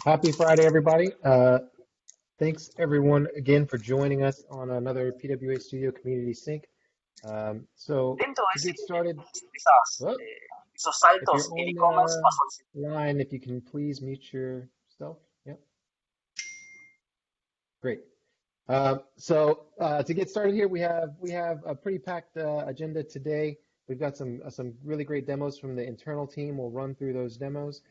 Happy Friday, everybody. Thanks everyone again for joining us on another PWA Studio Community Sync. Dentro de To ese get started, well, esos if you're saltos en on e-commerce pasó a ser. line, if you can please mute yourself. Yep, great. To get started here, we have a pretty packed agenda today. We've got some really great demos from the internal team. We'll run through those demos.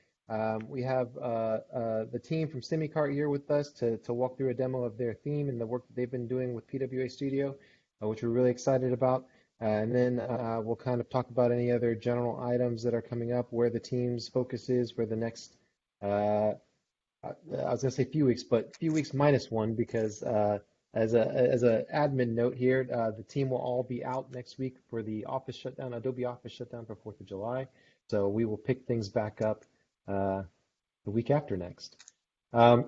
We have the team from SimiCart here with us to walk through a demo of their theme and the work that they've been doing with PWA Studio, which we're really excited about. And then we'll kind of talk about any other general items that are coming up, where the team's focus is for the next uh, I was gonna say few weeks, but few weeks minus one because as a admin note here, the team will all be out next week for the office shutdown, Adobe Office shutdown for 4th of July. So we will pick things back up the week after next.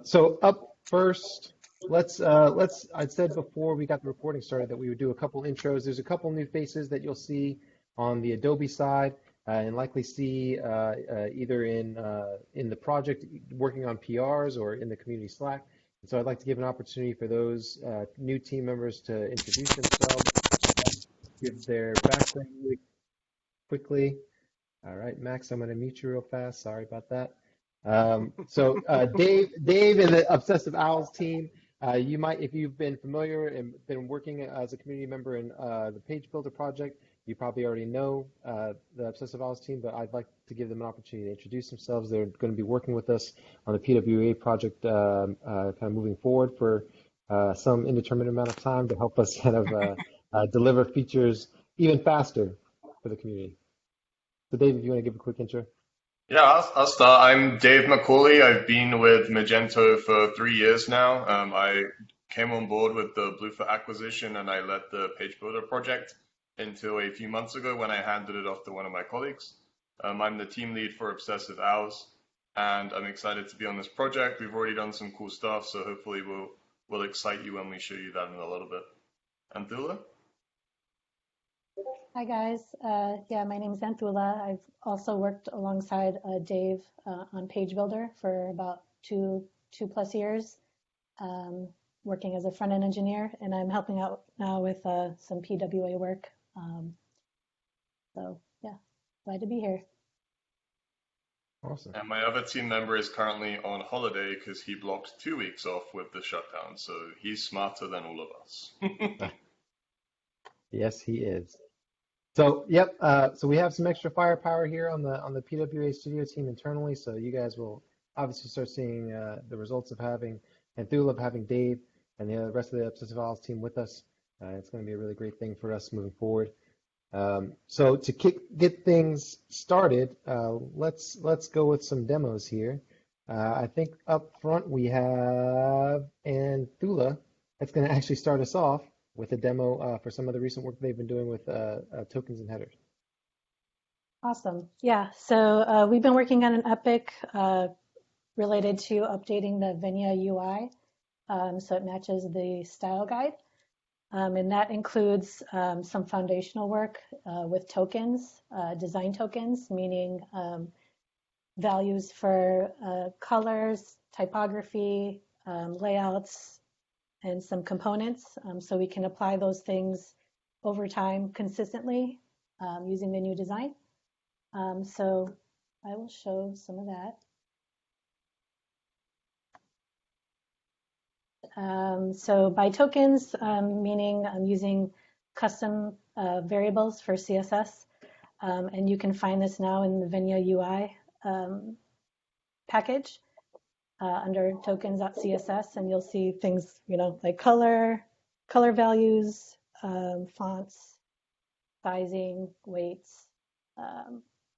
So up first, I said before we got the recording started that we would do a couple intros. There's a couple new faces that you'll see on the Adobe side and likely see either in the project working on PRs or in the community Slack. And so I'd like to give an opportunity for those new team members to introduce themselves, give their background really quickly. All right, Max, I'm going to mute you real fast. Sorry about that. Dave and the Obsessive Owls team, you might, if you've been familiar and been working as a community member in the Page Builder project, you probably already know the Obsessive Owls team, but I'd like to give them an opportunity to introduce themselves. They're going to be working with us on the PWA project kind of moving forward for some indeterminate amount of time to help us kind of deliver features even faster for the community. So Dave, if you want to give a quick intro. Yeah, I'll start. I'm Dave McCauley. I've been with Magento for 3 years now. I came on board with the Bluefoot acquisition and I led the Page Builder project until a few months ago when I handed it off to one of my colleagues. I'm the team lead for Obsessive Owls and I'm excited to be on this project. We've already done some cool stuff, so hopefully we'll excite you when we show you that in a little bit. Anthula? Hi guys, yeah, my name is Anthula. I've also worked alongside Dave on Page Builder for about two plus years, working as a front-end engineer, and I'm helping out now with some PWA work. So yeah, glad to be here. Awesome. And my other team member is currently on holiday because he blocked 2 weeks off with the shutdown, so he's smarter than all of us. Yes, he is. So, yep. So we have some extra firepower here on the PWA Studio team internally. So you guys will obviously start seeing the results of having Anthula, of having Dave, and the rest of the Obsessive Owls team with us. It's going to be a really great thing for us moving forward. So to get things started, let's go with some demos here. I think up front we have Anthula that's going to actually start us off with a demo for some of the recent work they've been doing with tokens and headers. Awesome. Yeah, so we've been working on an epic related to updating the Venia UI so it matches the style guide. And that includes some foundational work with tokens, design tokens, meaning values for colors, typography, layouts, and some components, so we can apply those things over time consistently using the new design. So I will show some of that. So by tokens, meaning I'm using custom variables for CSS, and you can find this now in the Venya UI package. Under tokens.css, and you'll see things, like color values, fonts, sizing, weights,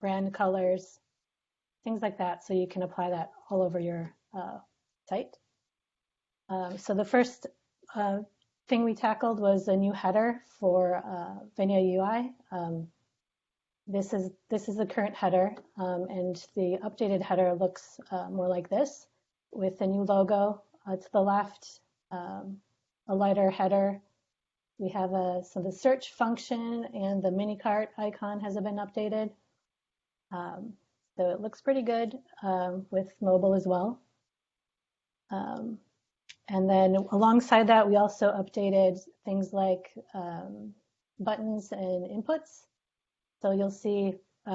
brand colors, things like that. So you can apply that all over your site. So the first thing we tackled was a new header for Venia UI. This is the current header, and the updated header looks more like this, with a new logo to the left, a lighter header. We have so the search function and the mini cart icon has been updated. So it looks pretty good with mobile as well. And then alongside that, we also updated things like buttons and inputs. So you'll see,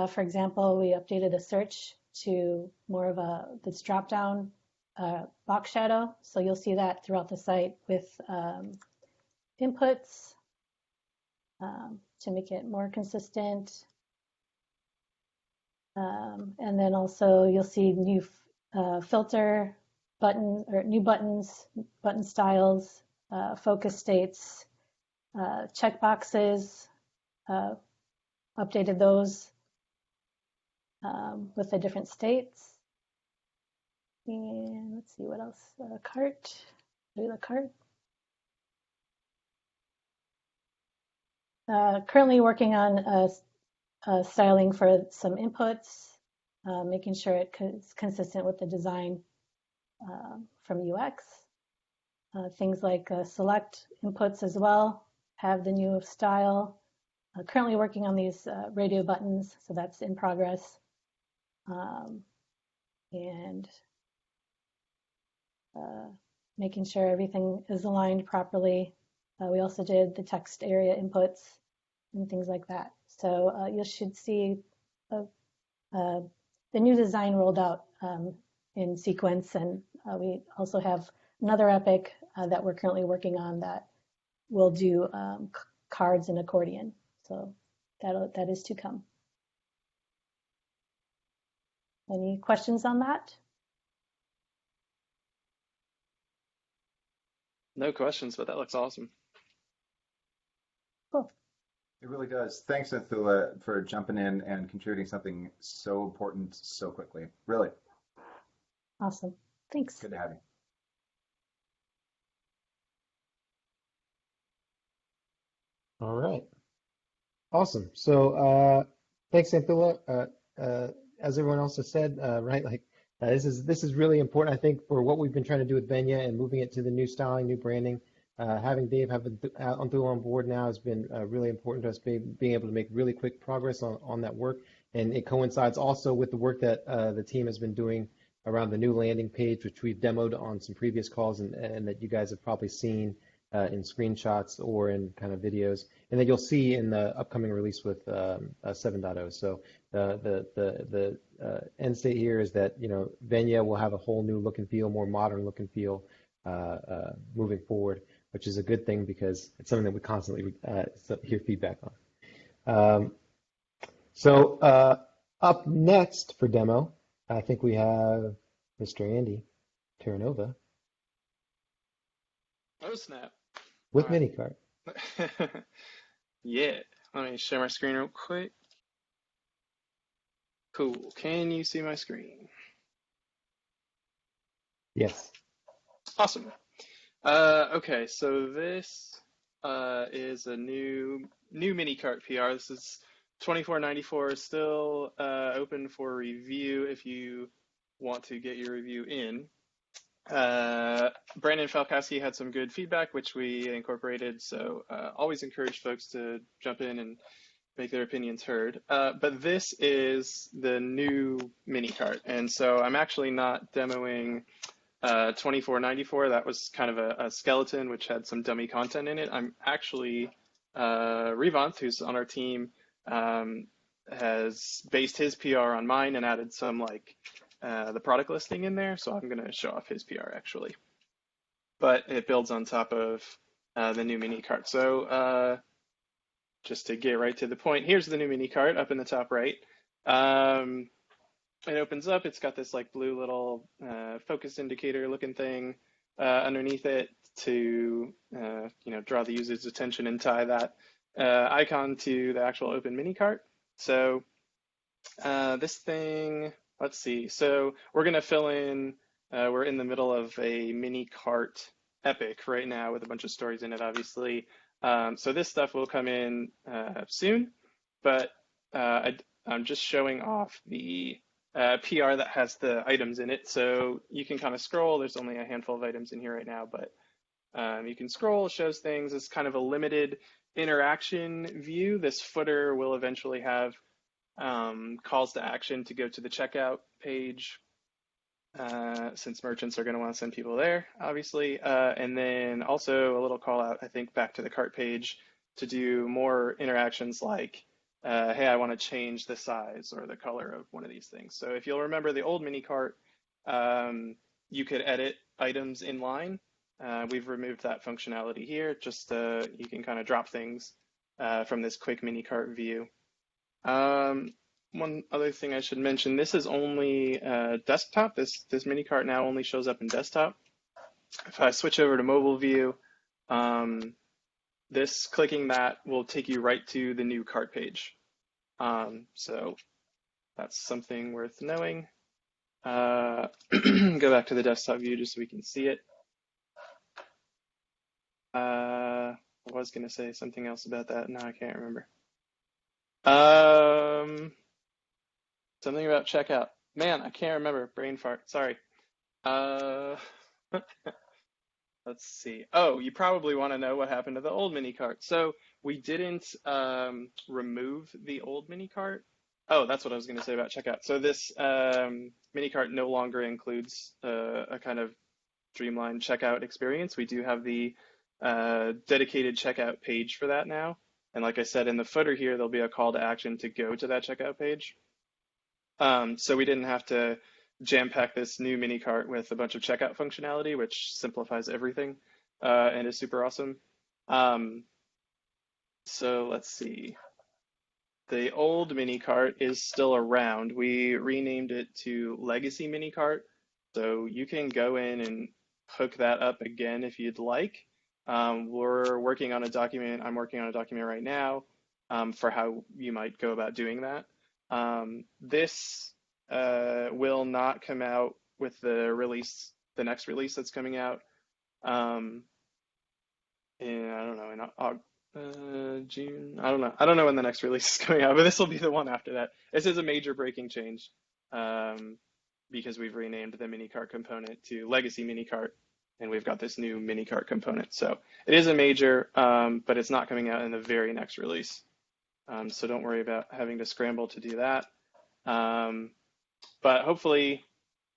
for example, we updated the search to more of this drop-down box shadow. So you'll see that throughout the site with inputs to make it more consistent. And then also you'll see new filter button or new buttons, button styles, focus states, checkboxes, updated those with the different states. And let's see what else. Cart. Do the cart. Currently working on styling for some inputs, making sure it's consistent with the design from UX. Things like select inputs as well have the new style. Currently working on these radio buttons, so that's in progress. And making sure everything is aligned properly. We also did the text area inputs and things like that. So you should see the new design rolled out in sequence, and we also have another epic that we're currently working on that will do cards and accordion. So that is to come. Any questions on that? No questions, but that looks awesome. Cool. It really does. Thanks, Athula, for jumping in and contributing something so important so quickly. Really. Awesome. Thanks. Good to have you. All right. Awesome. So thanks, Athula. As everyone else has said, right, like this is really important, I think, for what we've been trying to do with Venya and moving it to the new styling, new branding. Having Dave Athula on board now has been really important to us, being able to make really quick progress on that work. And it coincides also with the work that the team has been doing around the new landing page, which we've demoed on some previous calls and that you guys have probably seen in screenshots or in kind of videos, and that you'll see in the upcoming release with 7.0. So the end state here is that, you know, Venya will have a whole new look and feel, more modern look and feel moving forward, which is a good thing because it's something that we constantly hear feedback on. So up next for demo, I think we have Mr. Andy Terranova Oh, snap. with All right. SimiCart. Yeah, let me share my screen real quick. Cool. Can you see my screen? Yes. Awesome. Okay, so this is a new MiniCart PR. This is 2494, still open for review if you want to get your review in. Brandon Falkowski had some good feedback, which we incorporated, so always encourage folks to jump in and make their opinions heard. But this is the new MiniCart, and so I'm actually not demoing 2494. That was kind of a skeleton which had some dummy content in it. I'm actually Revant, who's on our team, has based his PR on mine and added some like the product listing in there. So I'm going to show off his PR actually, but it builds on top of the new MiniCart. So just to get right to the point, here's the new MiniCart up in the top right. It opens up, it's got this like blue little focus indicator looking thing underneath it to draw the user's attention and tie that icon to the actual open MiniCart. So this thing, let's see. So we're going to fill in, we're in the middle of a MiniCart epic right now with a bunch of stories in it, obviously. So this stuff will come in soon, but I'm just showing off the PR that has the items in it. So you can kind of scroll. There's only a handful of items in here right now, but you can scroll, shows things. It's kind of a limited interaction view. This footer will eventually have calls to action to go to the checkout page. since merchants are going to want to send people there, obviously. And then also a little call out, I think, back to the cart page to do more interactions like, hey, I want to change the size or the color of one of these things. So if you'll remember the old mini cart, you could edit items in line. We've removed that functionality here. Just you can kind of drop things from this quick mini cart view. One other thing I should mention, this is only desktop. This mini cart now only shows up in desktop. If I switch over to mobile view, clicking that will take you right to the new cart page. So that's something worth knowing. Go back to the desktop view just so we can see it. I was going to say something else about that. Now I can't remember. Something about checkout. Man, I can't remember. Brain fart. Sorry. Let's see. Oh, you probably want to know what happened to the old mini cart. So we didn't remove the old mini cart. Oh, that's what I was going to say about checkout. So this mini cart no longer includes a kind of streamlined checkout experience. We do have the dedicated checkout page for that now. And like I said, in the footer here, there'll be a call to action to go to that checkout page. So we didn't have to jam pack this new mini cart with a bunch of checkout functionality, which simplifies everything and is super awesome. So let's see. The old mini cart is still around. We renamed it to Legacy Mini Cart. So you can go in and hook that up again if you'd like. We're working on a document. I'm working on a document right now for how you might go about doing that. This will not come out with the next release that's coming out in, I don't know, in June. I don't know when the next release is coming out, but this will be the one after that. This is a major breaking change because we've renamed the mini cart component to Legacy Mini Cart, and we've got this new mini cart component. So it is a major, but it's not coming out in the very next release. So don't worry about having to scramble to do that. But hopefully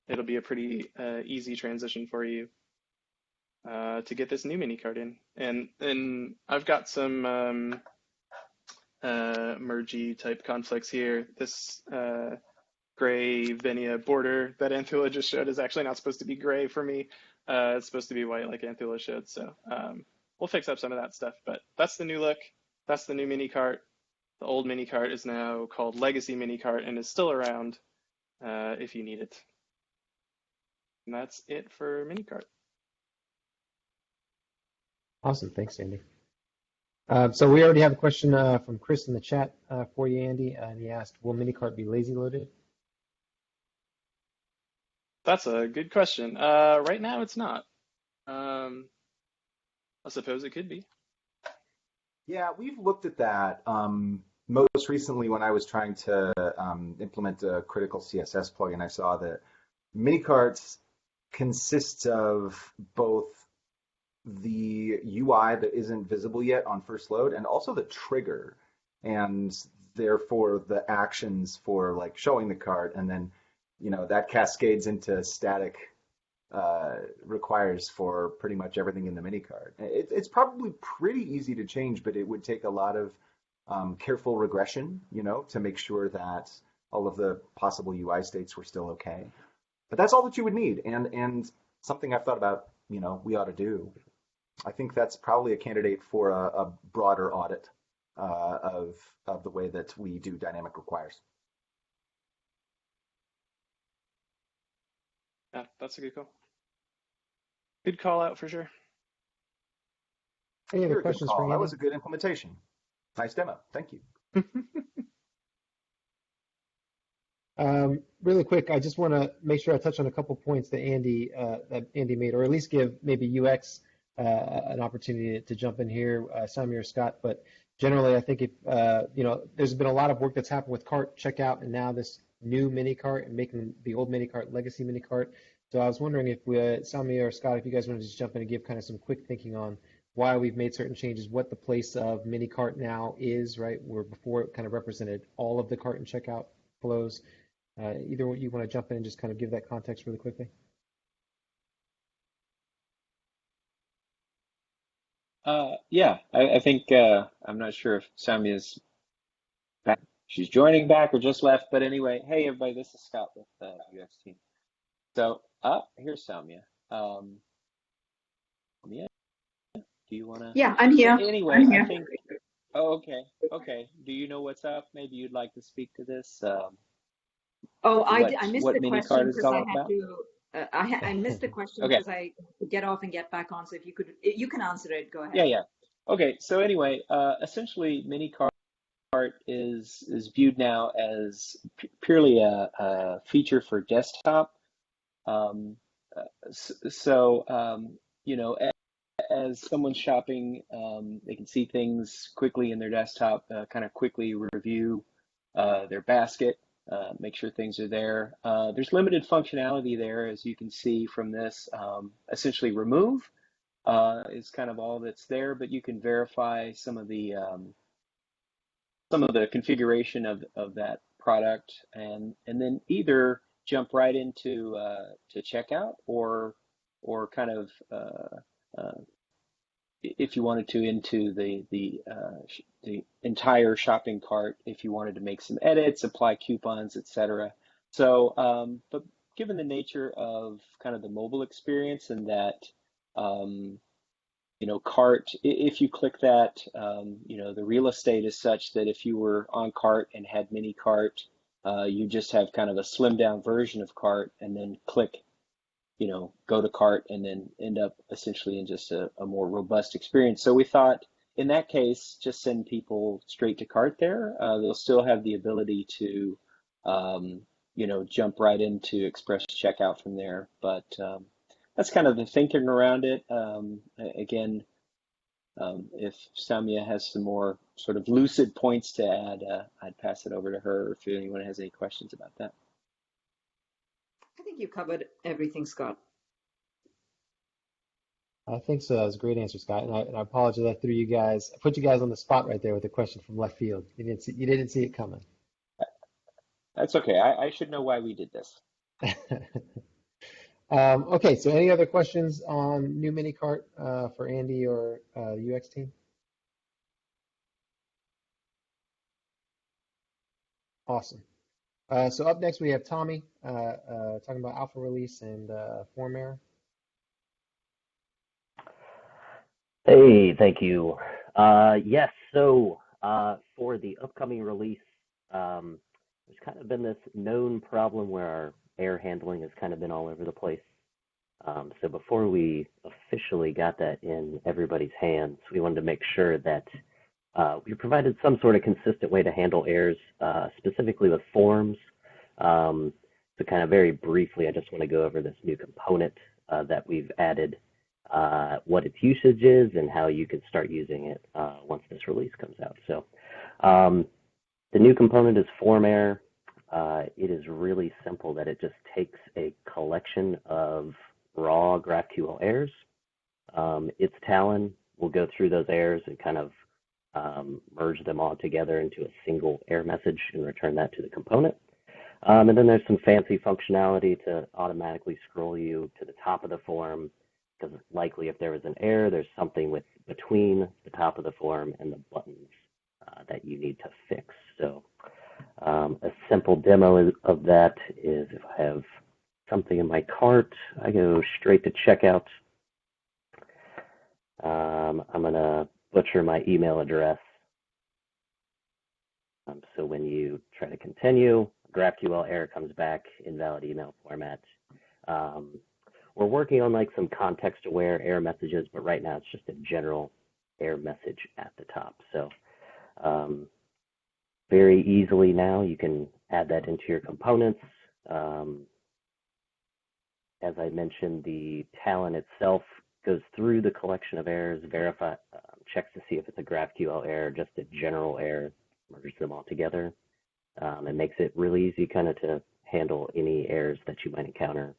it'll be a pretty easy transition for you to get this new mini cart in. And I've got some mergey type conflicts here. This gray Venia border that Anthula just showed is actually not supposed to be gray for me. It's supposed to be white like Anthula showed. So we'll fix up some of that stuff, but that's the new look. That's the new mini cart. The old mini cart is now called Legacy Mini Cart and is still around if you need it. And that's it for mini cart. Awesome. Thanks, Andy. So we already have a question from Chris in the chat for you, Andy. And he asked, will minicart be lazy loaded? That's a good question. Right now, it's not. I suppose it could be. Yeah, we've looked at that. Most recently, when I was trying to implement a critical CSS plugin, I saw that minicarts consists of both the UI that isn't visible yet on first load and also the trigger, and therefore the actions for like showing the cart, and then that cascades into static requires for pretty much everything in the mini cart. It's probably pretty easy to change, but it would take a lot of careful regression, to make sure that all of the possible UI states were still okay. But that's all that you would need, and something I've thought about, we ought to do. I think that's probably a candidate for a broader audit of the way that we do dynamic requires. Yeah, that's a good call. Good call out for sure. Any other questions for Andy? That was a good implementation. Nice demo. Thank you. Really quick, I just want to make sure I touch on a couple points that Andy made, or at least give maybe UX an opportunity to jump in here, Sami or Scott. But generally, I think if there's been a lot of work that's happened with cart checkout, and now this new mini cart and making the old mini cart Legacy Mini Cart. So I was wondering if Sami or Scott, if you guys want to just jump in and give kind of some quick thinking on why we've made certain changes, what the place of mini cart now is, right? Where before it kind of represented all of the cart and checkout flows. Either you want to jump in and just kind of give that context really quickly? Yeah, I think I'm not sure if Samia's back. She's joining back or just left, but anyway, hey everybody, this is Scott with the UX team. So, here's Samia. Samia, do you want to? Yeah, I'm here. Anyway, I'm I here. think. Oh, okay. Do you know what's up? Maybe you'd like to speak to this. Oh, I What missed what the mini question card is because I all had about? to. I missed the question Okay. because I had to get off and get back on. So if you could, you can answer it. Go ahead. Yeah. Okay. So anyway, essentially, mini cart is viewed now as purely a feature for desktop. Um, so you know, as someone's shopping, they can see things quickly in their desktop, kind of quickly review their basket, make sure things are there. There's limited functionality there, as you can see from this. Essentially, remove is kind of all that's there, but you can verify some of the configuration of that product, and then either jump right into to checkout, or kind of if you wanted to, into the entire shopping cart if you wanted to make some edits, apply coupons, etc. So, but given the nature of kind of the mobile experience, and that cart, if you click that, the real estate is such that if you were on cart and had mini cart, you just have kind of a slimmed down version of cart, and then click, go to cart, and then end up essentially in just a more robust experience. So we thought in that case, just send people straight to cart there. They'll still have the ability to, jump right into express checkout from there. But that's kind of the thinking around it. Again, if Samia has some more sort of lucid points to add, I'd pass it over to her if anyone has any questions about that. I think you covered everything, Scott. I think so. That was a great answer, Scott. And I apologize. I put you guys on the spot right there with a question from left field. You didn't see it coming. That's okay. I should know why we did this. Okay, so any other questions on new mini cart for Andy or the UX team? Awesome. So up next we have Tommy talking about alpha release and form error. Hey, thank you. Yes, so for the upcoming release, there's kind of been this known problem where our error handling has kind of been all over the place. So before we officially got that in everybody's hands, we wanted to make sure that we provided some sort of consistent way to handle errors, specifically with forms. So kind of very briefly, I just want to go over this new component that we've added, what its usage is, and how you can start using it once this release comes out. So the new component is form error. It is really simple, that it just takes a collection of raw GraphQL errors. Its Talon will go through those errors and kind of merge them all together into a single error message and return that to the component. And then there's some fancy functionality to automatically scroll you to the top of the form, because likely if there was an error, there's something between the top of the form and the buttons that you need to fix. So a simple demo of that is, if I have something in my cart, I go straight to checkout. I'm going to butcher my email address. So when you try to continue, GraphQL error comes back, invalid email format. We're working on like some context-aware error messages, but right now it's just a general error message at the top. So very easily now you can add that into your components. As I mentioned, the Talon itself goes through the collection of errors, checks to see if it's a GraphQL error, just a general error, merges them all together. It makes it really easy kind of to handle any errors that you might encounter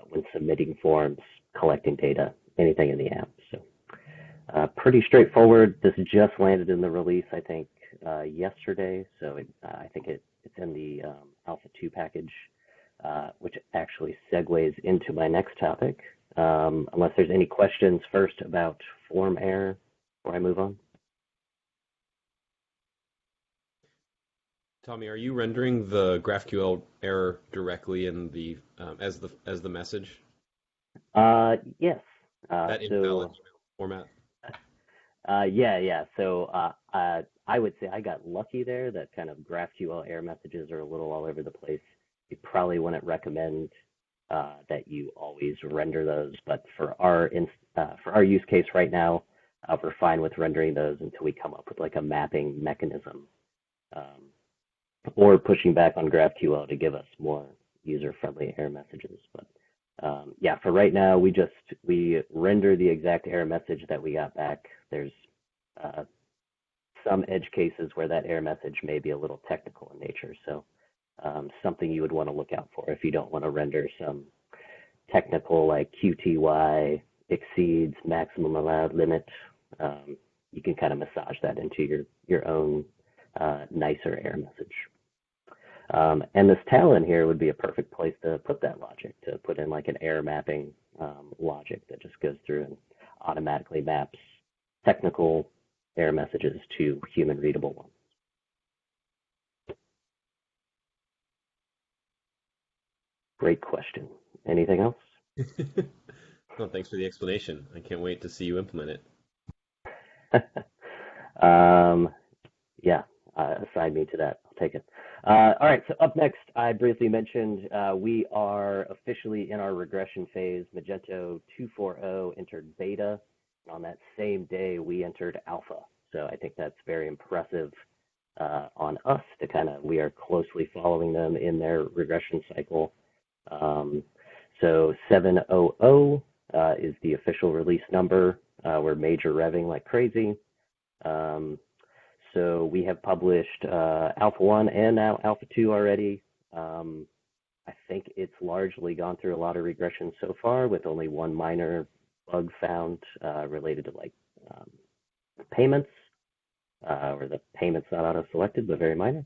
when submitting forms, collecting data, anything in the app. So pretty straightforward. This just landed in the release, I think, yesterday. So I think it it's in the Alpha 2 package, which actually segues into my next topic. Unless there's any questions first about form error before I move on. Tommy, are you rendering the GraphQL error directly in the as the message? Yes. That invalid format. Yeah. So I would say I got lucky there. That kind of GraphQL error messages are a little all over the place. You probably wouldn't recommend that you always render those, but for our use case right now, we're fine with rendering those until we come up with like a mapping mechanism, or pushing back on GraphQL to give us more user-friendly error messages. But yeah, for right now, we render the exact error message that we got back. There's some edge cases where that error message may be a little technical in nature, so something you would want to look out for if you don't want to render some technical like QTY exceeds maximum allowed limit. You can kind of massage that into your own nicer error message. And this Talon here would be a perfect place to put that logic, to put in like an error mapping logic that just goes through and automatically maps technical error messages to human readable ones. Great question. Anything else? Well, thanks for the explanation. I can't wait to see you implement it. Yeah, assign me to that. I'll take it. All right, so up next, I briefly mentioned we are officially in our regression phase. Magento 2.4.0 entered beta, and on that same day, we entered alpha. So I think that's very impressive on us to we are closely following them in their regression cycle. So 7.0.0 is the official release number. We're major revving like crazy. So we have published Alpha 1 and now Alpha 2 already. I think it's largely gone through a lot of regression so far, with only one minor bug found related to like payments, where the payments not auto-selected, but very minor.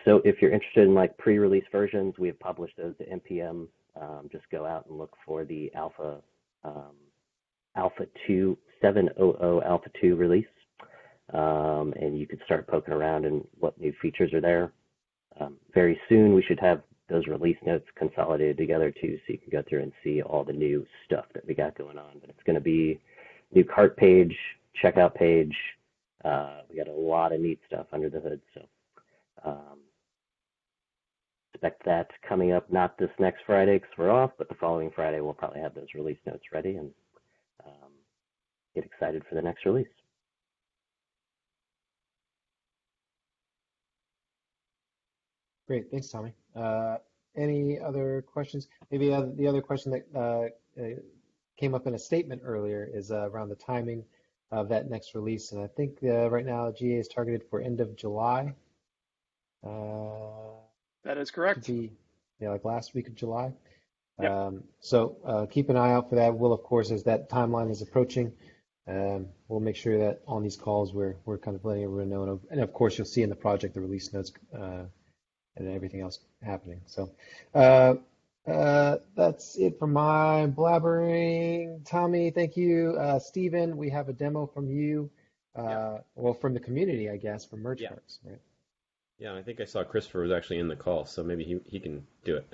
So if you're interested in like pre-release versions, we have published those to NPM. Just go out and look for the Alpha 2, 7.0.0 Alpha 2 release. And you can start poking around and what new features are there. Very soon we should have those release notes consolidated together too, so you can go through and see all the new stuff that we got going on. But it's going to be new cart page, checkout page. We got a lot of neat stuff under the hood, so expect that coming up, not this next Friday because we're off, but the following Friday we'll probably have those release notes ready and get excited for the next release. Great, thanks, Tommy. Any other questions? Maybe the other question that came up in a statement earlier is around the timing of that next release. And I think right now GA is targeted for end of July. That is correct. Like last week of July. Yep. So keep an eye out for that. We'll, of course, as that timeline is approaching, we'll make sure that on these calls we're kind of letting everyone know. And of course, you'll see in the project the release notes and everything else happening. So that's it for my blabbering. Tommy, thank you. Stephen, we have a demo from you, well, from the community, I guess, from Merge Carts, right? Yeah, I think I saw Christopher was actually in the call, so maybe he can do it.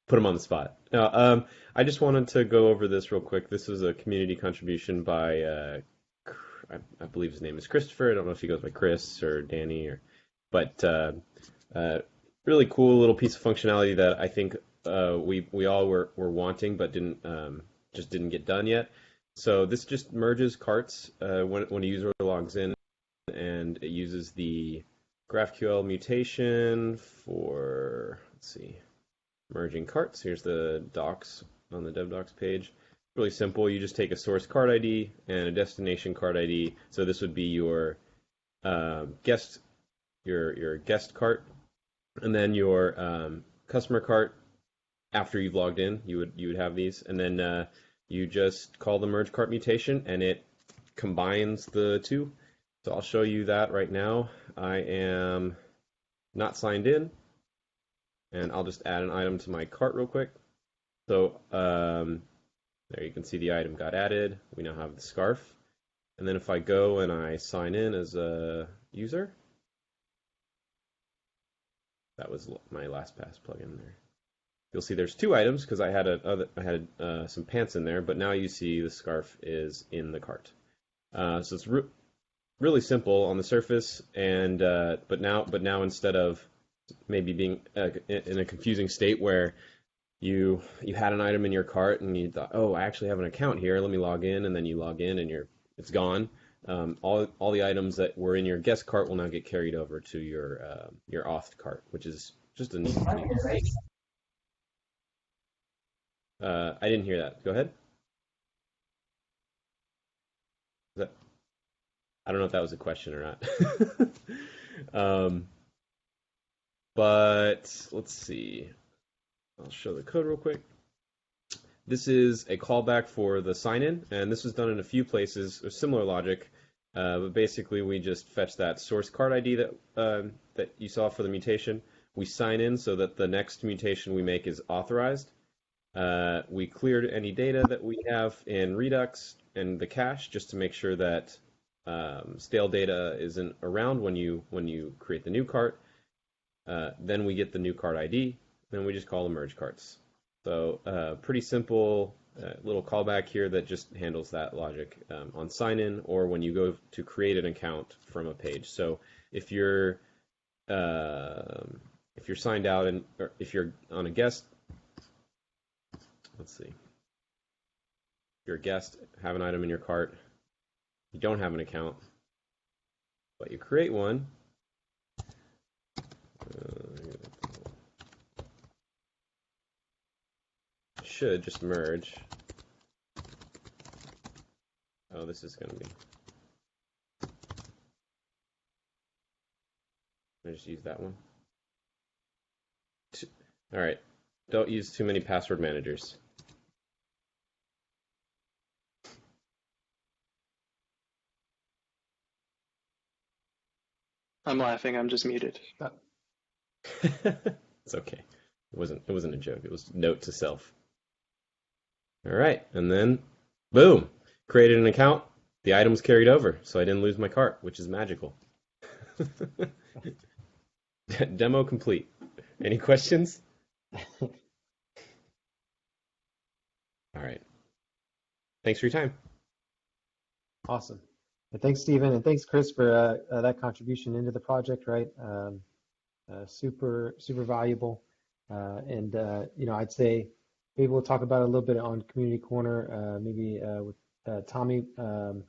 Put him on the spot. Now, I just wanted to go over this real quick. This is a community contribution by, I believe his name is Christopher. I don't know if he goes by Chris or Danny, but really cool little piece of functionality that I think we all were wanting, but just didn't get done yet. So this just merges carts when a user logs in, and it uses the GraphQL mutation for, let's see, merging carts. Here's the docs on the dev docs page. Really simple. You just take a source cart ID and a destination cart ID. So this would be your guest cart, and then your customer cart. After you've logged in, you would have these, and then you just call the merge cart mutation, and it combines the two. So I'll show you that right now. I am not signed in, and I'll just add an item to my cart real quick. So there you can see the item got added. We now have the scarf. And then if I go and I sign in as a user, that was my LastPass plugin there. You'll see there's two items because I had some pants in there, but now you see the scarf is in the cart. So it's really simple on the surface, and but now instead of maybe being in a confusing state where you had an item in your cart and you thought, oh, I actually have an account here, let me log in, and then you log in and it's gone. All the items that were in your guest cart will now get carried over to your auth cart, which is just a neat. I didn't hear that. Go ahead. I don't know if that was a question or not. But let's see. I'll show the code real quick. This is a callback for the sign-in, and this was done in a few places, or similar logic. But basically, we just fetch that source card ID that you saw for the mutation. We sign in so that the next mutation we make is authorized. We cleared any data that we have in Redux and the cache just to make sure that stale data isn't around when you create the new cart. Then we get the new cart ID. Then we just call the merge carts. So pretty simple little callback here that just handles that logic on sign-in or when you go to create an account from a page. So if you're signed out and or if you're on a guest, let's see. If you're a guest, have an item in your cart, you don't have an account, but you create one. Should just merge. Oh, this is going to be. I just use that one. All right. Don't use too many password managers. I'm laughing. I'm just muted. It's okay. It wasn't a joke. It was note to self. All right, and then boom, created an account. The item's carried over, so I didn't lose my cart, which is magical. Demo complete. Any questions? All right. Thanks for your time. Awesome. And thanks, Stephen, and thanks, Chris, for that contribution into the project, right? Super valuable. And I'd say maybe we'll talk about it a little bit on Community Corner, maybe with Tommy and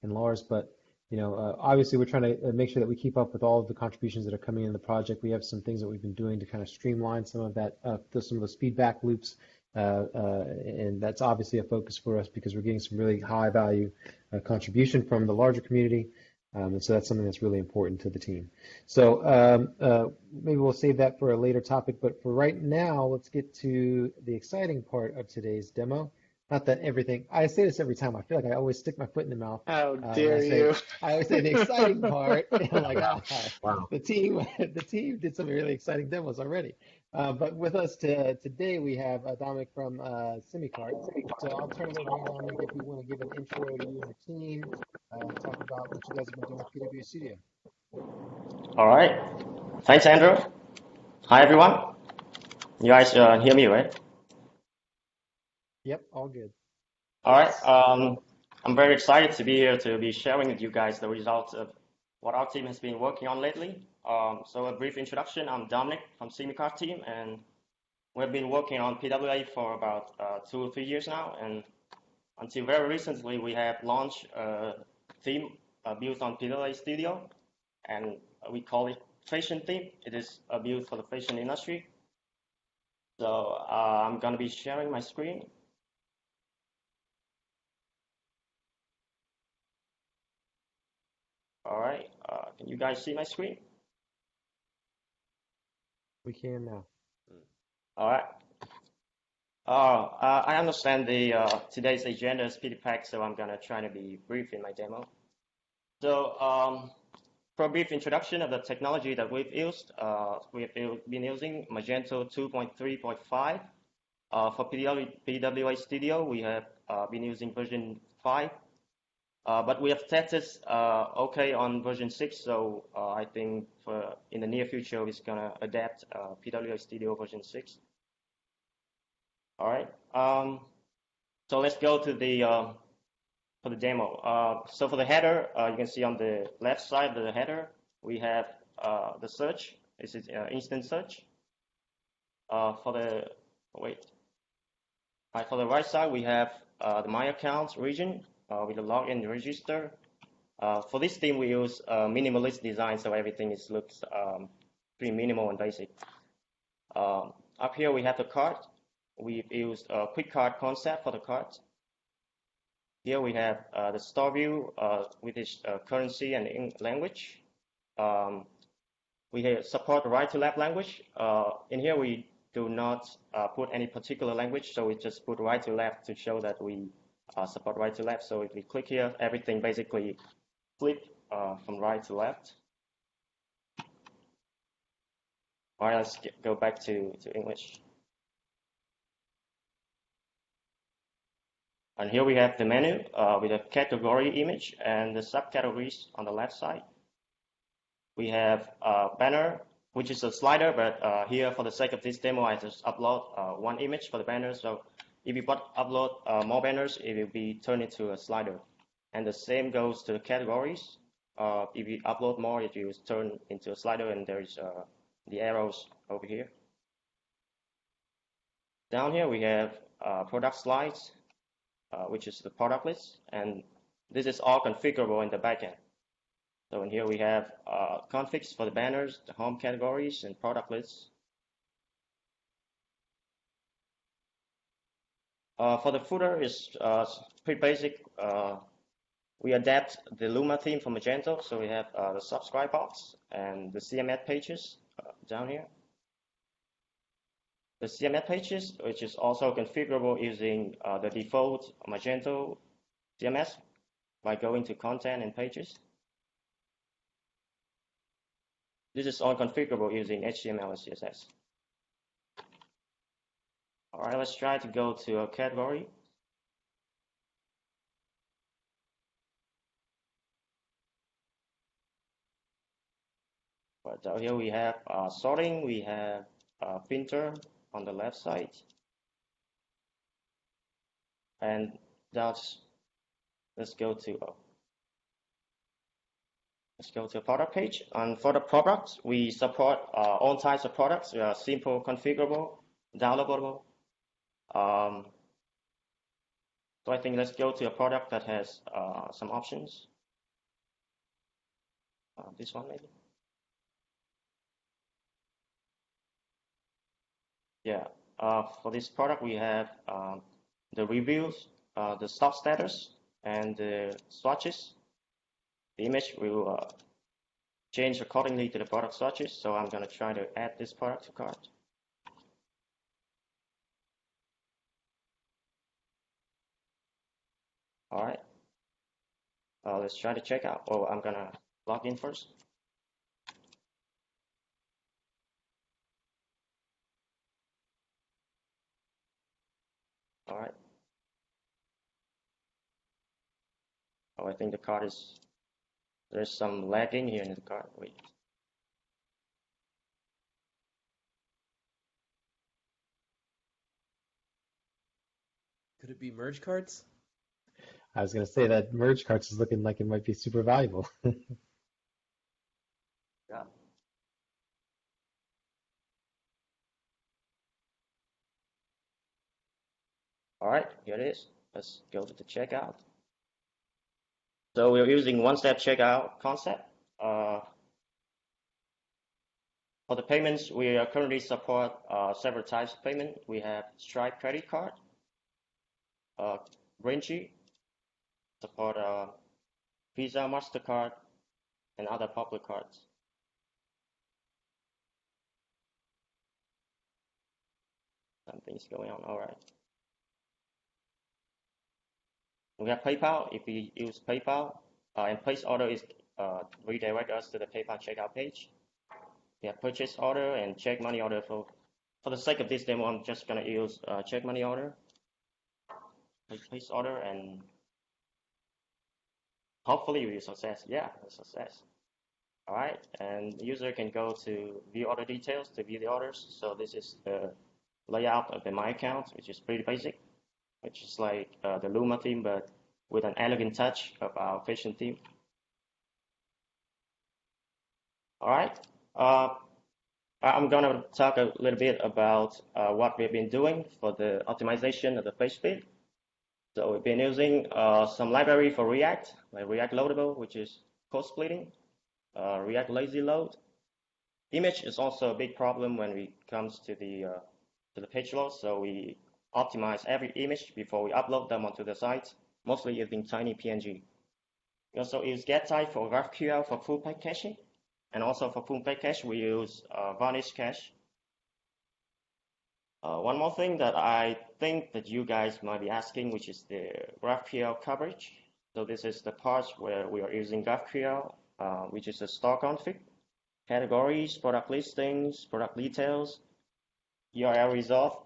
Lars. But obviously we're trying to make sure that we keep up with all of the contributions that are coming in the project. We have some things that we've been doing to kind of streamline some of that, some of those feedback loops, and that's obviously a focus for us because we're getting some really high value contribution from the larger community. And so that's something that's really important to the team. So maybe we'll save that for a later topic, but for right now, let's get to the exciting part of today's demo. Not that everything, I say this every time, I feel like I always stick my foot in the mouth. How dare you? I always say the exciting part, and I'm like, Wow. the team did some really exciting demos already. But with us today, we have Dominic from SimiCart. So I'll turn it over to Dominic if you want to give an intro to you and your team, talk about what you guys have been doing with PWA Studio. All right. Thanks, Andrew. Hi, everyone. You guys hear me, right? Yep, all good. All right. I'm very excited to be here to be sharing with you guys the results of what our team has been working on lately. So a brief introduction. I'm Dominic from SimiCart team, and we've been working on PWA for about 2 or 3 years now. And until very recently, we have launched a theme built on PWA Studio, and we call it fashion theme. It is built for the fashion industry. So I'm going to be sharing my screen. All right. Can you guys see my screen? We can now. All right. I understand the today's agenda is pretty packed, so I'm gonna try to be brief in my demo. So For a brief introduction of the technology that we've used, we've been using Magento 2.3.5. For PWA Studio, we have been using version 5, but we have tested okay on version 6, so I think in the near future, it's going to adapt PWA Studio version 6. All right, so let's go to for the demo. So for the header, you can see on the left side of the header, we have the search. This is instant search. For the right side, we have the My Accounts region with the login register. For this theme, we use minimalist design, so everything looks pretty minimal and basic. Up here, we have the cart. We've used a quick cart concept for the cart. Here we have the store view with its currency and language. We support right to left language. In here, we do not put any particular language, so we just put right to left to show that we support right to left. So if we click here, everything basically flip from right to left. All right, let's go back to English. And here we have the menu with a category image and the subcategories on the left side. We have a banner, which is a slider, but here for the sake of this demo, I just upload one image for the banner. So if you upload more banners, it will be turned into a slider. And the same goes to the categories. If you upload more, it will turn into a slider, and there's the arrows over here. Down here we have product slides, which is the product list, and this is all configurable in the backend. So in here we have configs for the banners, the home categories, and product lists. For the footer, is pretty basic. We adapt the Luma theme from Magento, so we have the subscribe box and the CMS pages down here. The CMS pages, which is also configurable using the default Magento CMS by going to Content and Pages. This is all configurable using HTML and CSS. All right, let's try to go to a category. But down here we have sorting, we have filter on the left side. And let's go to a product page. And for the products, we support all types of products. We are simple, configurable, downloadable. So I think let's go to a product that has some options. This one maybe. Yeah. For this product, we have the reviews, the stock status, and the swatches. The image will change accordingly to the product swatches. So I'm going to try to add this product to cart. All right. Let's try to check out. Oh, I'm going to log in first. All right. Oh, I think the cart there's some lagging here in the cart. Wait. Could it be merge carts? I was going to say that merge carts is looking like it might be super valuable. Yeah. All right, here it is. Let's go to the checkout. So we're using one-step checkout concept. For the payments, we currently support several types of payment. We have Stripe credit card, Braintree, support Visa, MasterCard, and other popular cards. Something's going on. All right. We have PayPal. If we use PayPal, and place order is redirect us to the PayPal checkout page. We have purchase order and check money order. For the sake of this demo, I'm just gonna use check money order, place order, and hopefully we success. Yeah, success. All right, and the user can go to view order details to view the orders. So this is the layout of the My Account, which is pretty basic, which is like the Luma theme, but with an elegant touch of our fashion theme. All right, I'm gonna talk a little bit about what we've been doing for the optimization of the page speed. So we've been using some library for React, like React Loadable, which is code splitting, React Lazy Load. Image is also a big problem when it comes to the page load. So we optimize every image before we upload them onto the site, mostly using tiny PNG. We also use getType for GraphQL for full page caching, and also for full page cache we use varnish cache. One more thing that I think that you guys might be asking, which is the GraphQL coverage. So this is the parts where we are using GraphQL, which is a store config, categories, product listings, product details, URL resolve.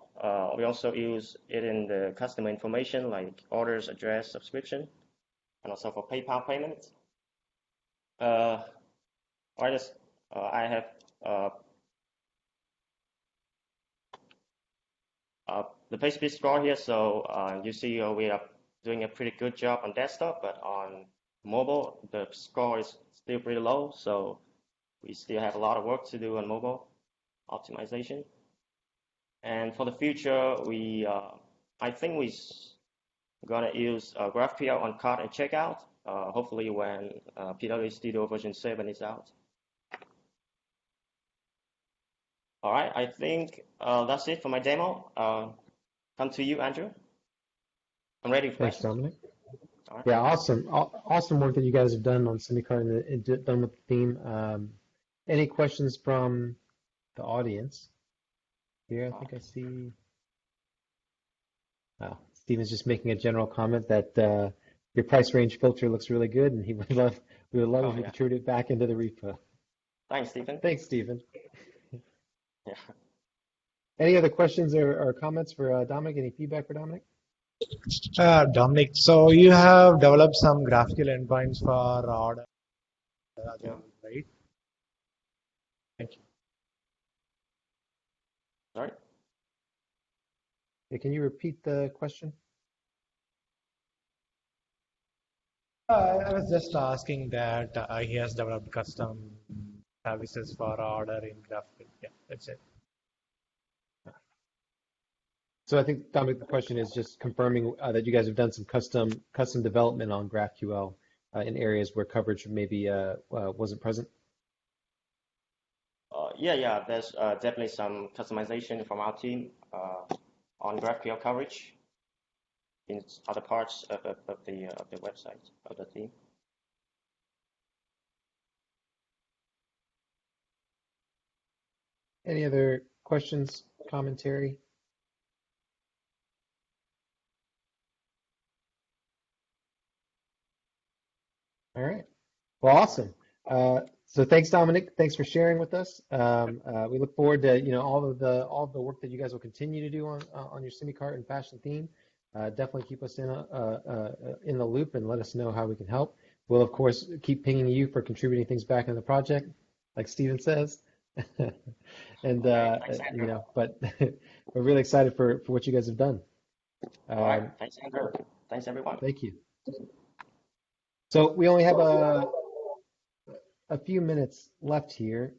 We also use it in the customer information like orders, address, subscription, and also for PayPal payments. I have the page speed score here. So you see we are doing a pretty good job on desktop, but on mobile, the score is still pretty low. So we still have a lot of work to do on mobile optimization. And for the future, I think we're gonna use GraphQL on cart and checkout, hopefully when PWA Studio version 7 is out. All right, I think that's it for my demo. Come to you, Andrew. I'm ready for Thanks, questions. Dominic. All right. Yeah, awesome work that you guys have done on SimiCart and done with the theme. Any questions from the audience? Here, I think I see. Oh, Steven's just making a general comment that your price range filter looks really good, and we would love if you contribute it back into the repo. Thanks, Stephen. Thanks, Stephen. Yeah. Any other questions or comments for Dominic? Any feedback for Dominic? Dominic, so you have developed some graphical endpoints for order, right? Thank you. Sorry? Yeah, can you repeat the question? I was just asking that he has developed custom services for order in graphical. Yeah, that's it. So I think, Dominic, the question is just confirming that you guys have done some custom development on GraphQL in areas where coverage maybe wasn't present. Yeah, there's definitely some customization from our team on GraphQL coverage in other parts of the website of the team. Any other questions, commentary? All right. Well, awesome. So thanks, Dominic. Thanks for sharing with us. We look forward to all of the work that you guys will continue to do on your SimiCart and fashion theme. Definitely keep us in the loop and let us know how we can help. We'll of course keep pinging you for contributing things back in the project, like Steven says. And Thanks, but we're really excited for what you guys have done. All right. Thanks, Andrew. Thanks, everyone. Thank you. So we only have a few minutes left here.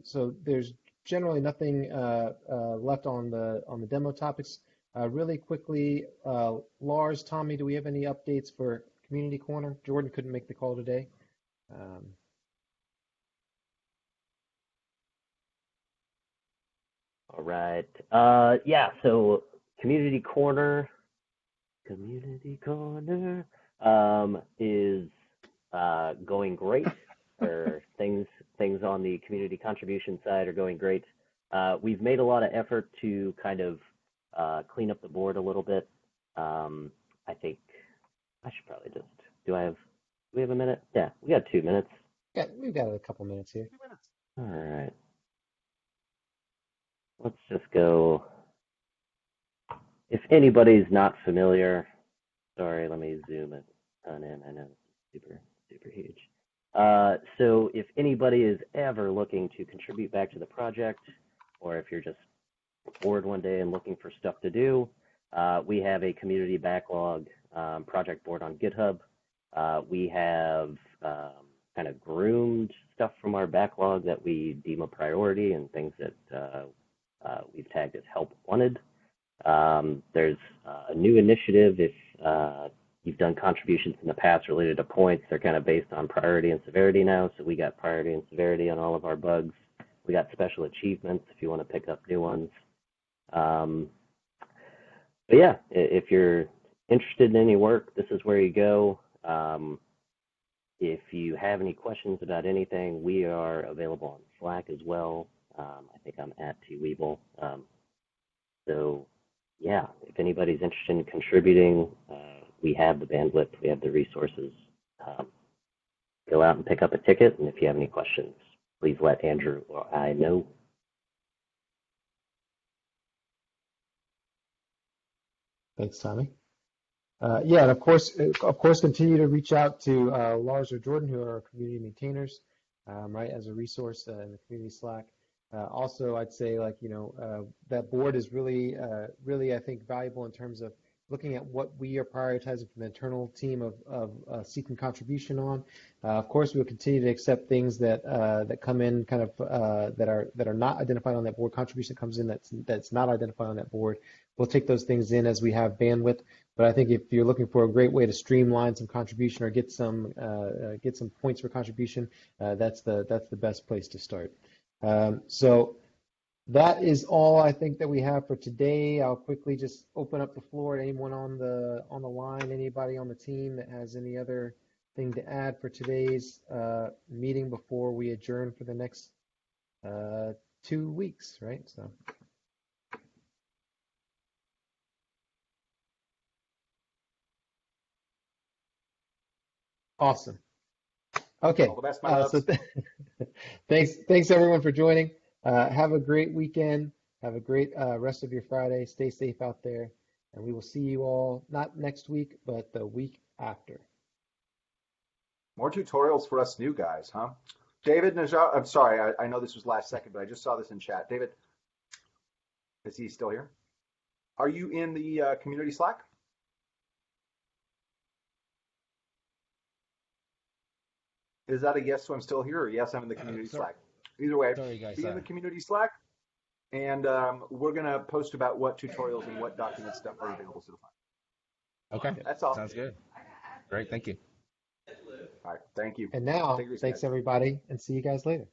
So there's generally nothing left on the demo topics. Really quickly, Lars, Tommy, do we have any updates for Community Corner? Jordan couldn't make the call today. All right. Yeah, so Community Corner is going great. Or things on the community contribution side are going great. We've made a lot of effort to kind of clean up the board a little bit. I think I should probably just do we have a minute? Yeah, we got 2 minutes. We've got a couple minutes here. All right. Let's just go. If anybody's not familiar, sorry, let me zoom it on in. I know it's super huge. So if anybody is ever looking to contribute back to the project, or if you're just bored one day and looking for stuff to do, we have a community backlog project board on GitHub. We have kind of groomed stuff from our backlog that we deem a priority and things that we've tagged as help wanted. There's a new initiative. If you've done contributions in the past related to points, they're kind of based on priority and severity now. So we got priority and severity on all of our bugs. We got special achievements if you want to pick up new ones. But yeah, if you're interested in any work, this is where you go. If you have any questions about anything, we are available on Slack as well. I think I'm at tweeble. So yeah, if anybody's interested in contributing, we have the bandwidth, we have the resources. Go out and pick up a ticket, and if you have any questions, please let Andrew or I know. Thanks, Tommy. Yeah, and of course, continue to reach out to Lars or Jordan, who are our community maintainers, right, as a resource in the community Slack. Also, I'd say, like, that board is really, I think, valuable in terms of looking at what we are prioritizing from the internal team of seeking contribution on. Of course, we'll continue to accept things that come in kind of that are not identified on that board. Contribution comes in that's not identified on that board. We'll take those things in as we have bandwidth. But I think if you're looking for a great way to streamline some contribution or get some points for contribution, that's the best place to start. So that is all I think that we have for today. I'll quickly just open up the floor to anyone on the line, anybody on the team that has any other thing to add for today's meeting before we adjourn for the next 2 weeks, right? So. Awesome. Okay. All the best, my loves. So thanks everyone for joining. Have a great weekend. Have a great rest of your Friday. Stay safe out there, and we will see you all not next week, but the week after. More tutorials for us new guys, huh? David Najjar, I'm sorry, I know this was last second, but I just saw this in chat. David, is he still here? Are you in the community Slack? Is that a yes, so I'm still here, or yes, I'm in the community Slack? Either way, sorry, guys, be in the community Slack, and we're going to post about what tutorials and what document stuff are available to the fund. Okay, that's all. Sounds good. Great, thank you. All right, thank you. And now, thanks everybody, and see you guys later.